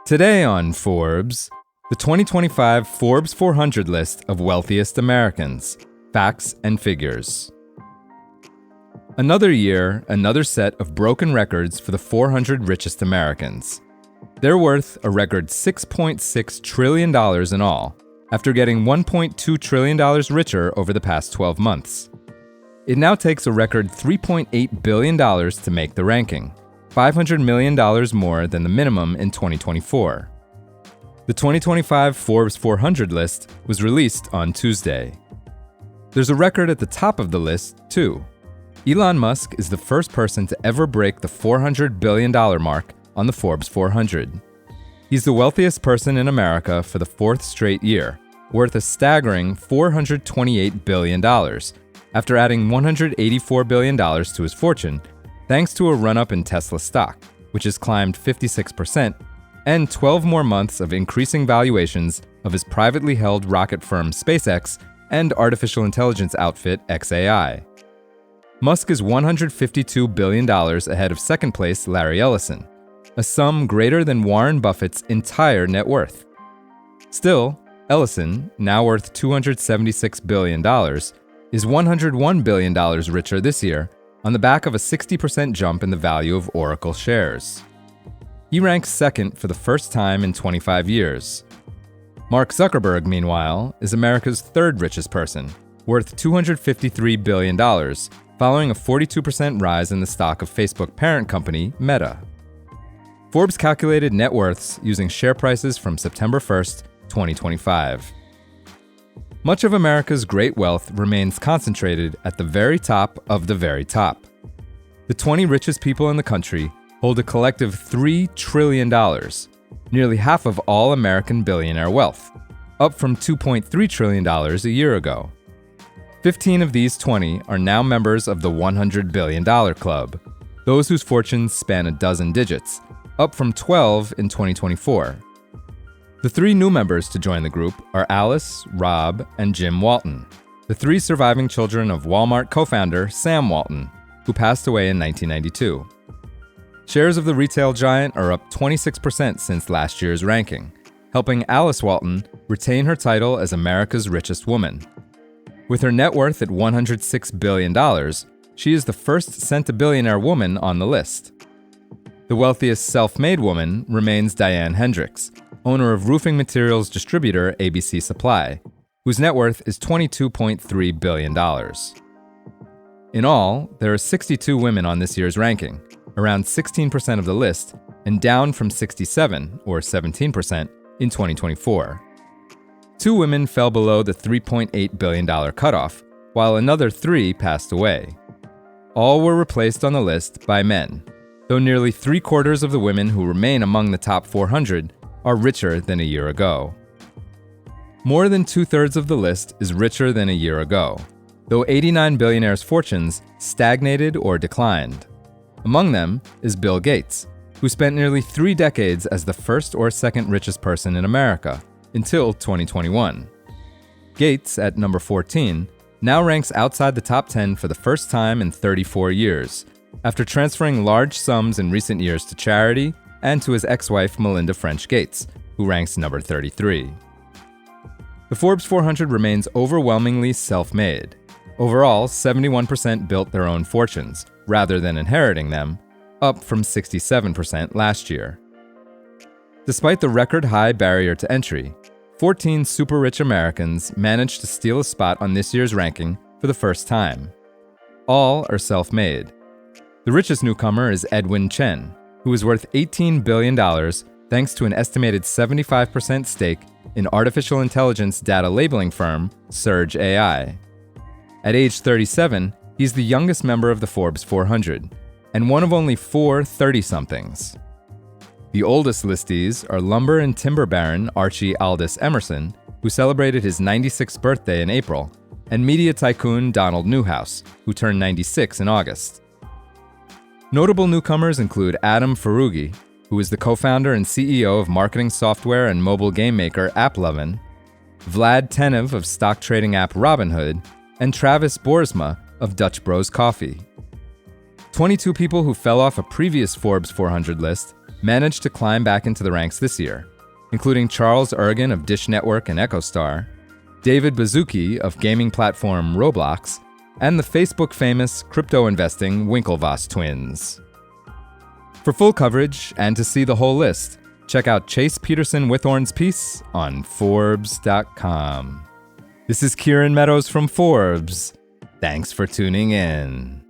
Today on Forbes, the 2025 Forbes 400 list of wealthiest Americans, facts and figures. Another year, another set of broken records for the 400 richest Americans. They're worth a record $6.6 trillion in all, after getting $1.2 trillion richer over the past 12 months. It now takes a record $3.8 billion to make the ranking, $500 million more than the minimum in 2024. The 2025 Forbes 400 list was released on Tuesday. There's a record at the top of the list, too. Elon Musk is the first person to ever break the $400 billion mark on the Forbes 400. He's the wealthiest person in America for the fourth straight year, worth a staggering $428 billion, after adding $184 billion to his fortune, thanks to a run-up in Tesla stock, which has climbed 56%, and 12 more months of increasing valuations of his privately held rocket firm SpaceX and artificial intelligence outfit xAI. Musk is $152 billion ahead of second place Larry Ellison, a sum greater than Warren Buffett's entire net worth. Still, Ellison, now worth $276 billion, is $101 billion richer this year on the back of a 60% jump in the value of Oracle shares. He ranks second for the first time in 25 years. Mark Zuckerberg, meanwhile, is America's third richest person, worth $253 billion, following a 42% rise in the stock of Facebook parent company, Meta. Forbes calculated net worths using share prices from September 1st, 2025. Much of America's great wealth remains concentrated at the very top of the very top. The 20 richest people in the country hold a collective $3 trillion, nearly half of all American billionaire wealth, up from $2.3 trillion a year ago. 15 of these 20 are now members of the $100 billion club, those whose fortunes span a dozen digits, up from 12 in 2024. The three new members to join the group are Alice, Rob, and Jim Walton, the three surviving children of Walmart co-founder Sam Walton, who passed away in 1992. Shares of the retail giant are up 26% since last year's ranking, helping Alice Walton retain her title as America's richest woman. With her net worth at $106 billion, she is the first centibillionaire woman on the list. The wealthiest self-made woman remains Diane Hendricks, owner of roofing materials distributor ABC Supply, whose net worth is $22.3 billion. In all, there are 62 women on this year's ranking, around 16% of the list, and down from 67, or 17%, in 2024. 2 women fell below the $3.8 billion cutoff, while another 3 passed away. All were replaced on the list by men, though nearly 3/4 of the women who remain among the top 400 are richer than a year ago. More than 2/3 of the list is richer than a year ago, though 89 billionaires' fortunes stagnated or declined. Among them is Bill Gates, who spent nearly 3 decades as the first or second richest person in America, until 2021. Gates, at number 14, now ranks outside the top 10 for the first time in 34 years, after transferring large sums in recent years to charity and to his ex-wife Melinda French Gates, who ranks number 33. The Forbes 400 remains overwhelmingly self-made. Overall, 71% built their own fortunes, rather than inheriting them, up from 67% last year. Despite the record-high barrier to entry, 14 super-rich Americans managed to steal a spot on this year's ranking for the first time. All are self-made. The richest newcomer is Edwin Chen, who is worth $18 billion thanks to an estimated 75% stake in artificial intelligence data labeling firm Surge AI. At age 37, he's the youngest member of the Forbes 400, and one of only 4 30-somethings. The oldest listees are lumber and timber baron Archie Aldous Emerson, who celebrated his 96th birthday in April, and media tycoon Donald Newhouse, who turned 96 in August. Notable newcomers include Adam Foroughi, who is the co-founder and CEO of marketing software and mobile game maker AppLovin, Vlad Tenev of stock trading app Robinhood, and Travis Boersma of Dutch Bros Coffee. 22 people who fell off a previous Forbes 400 list managed to climb back into the ranks this year, including Charles Ergen of Dish Network and EchoStar, David Baszucki of gaming platform Roblox, and the Facebook-famous crypto-investing Winklevoss twins. For full coverage and to see the whole list, check out Chase Peterson Withorn's piece on Forbes.com. This is Kieran Meadows from Forbes. Thanks for tuning in.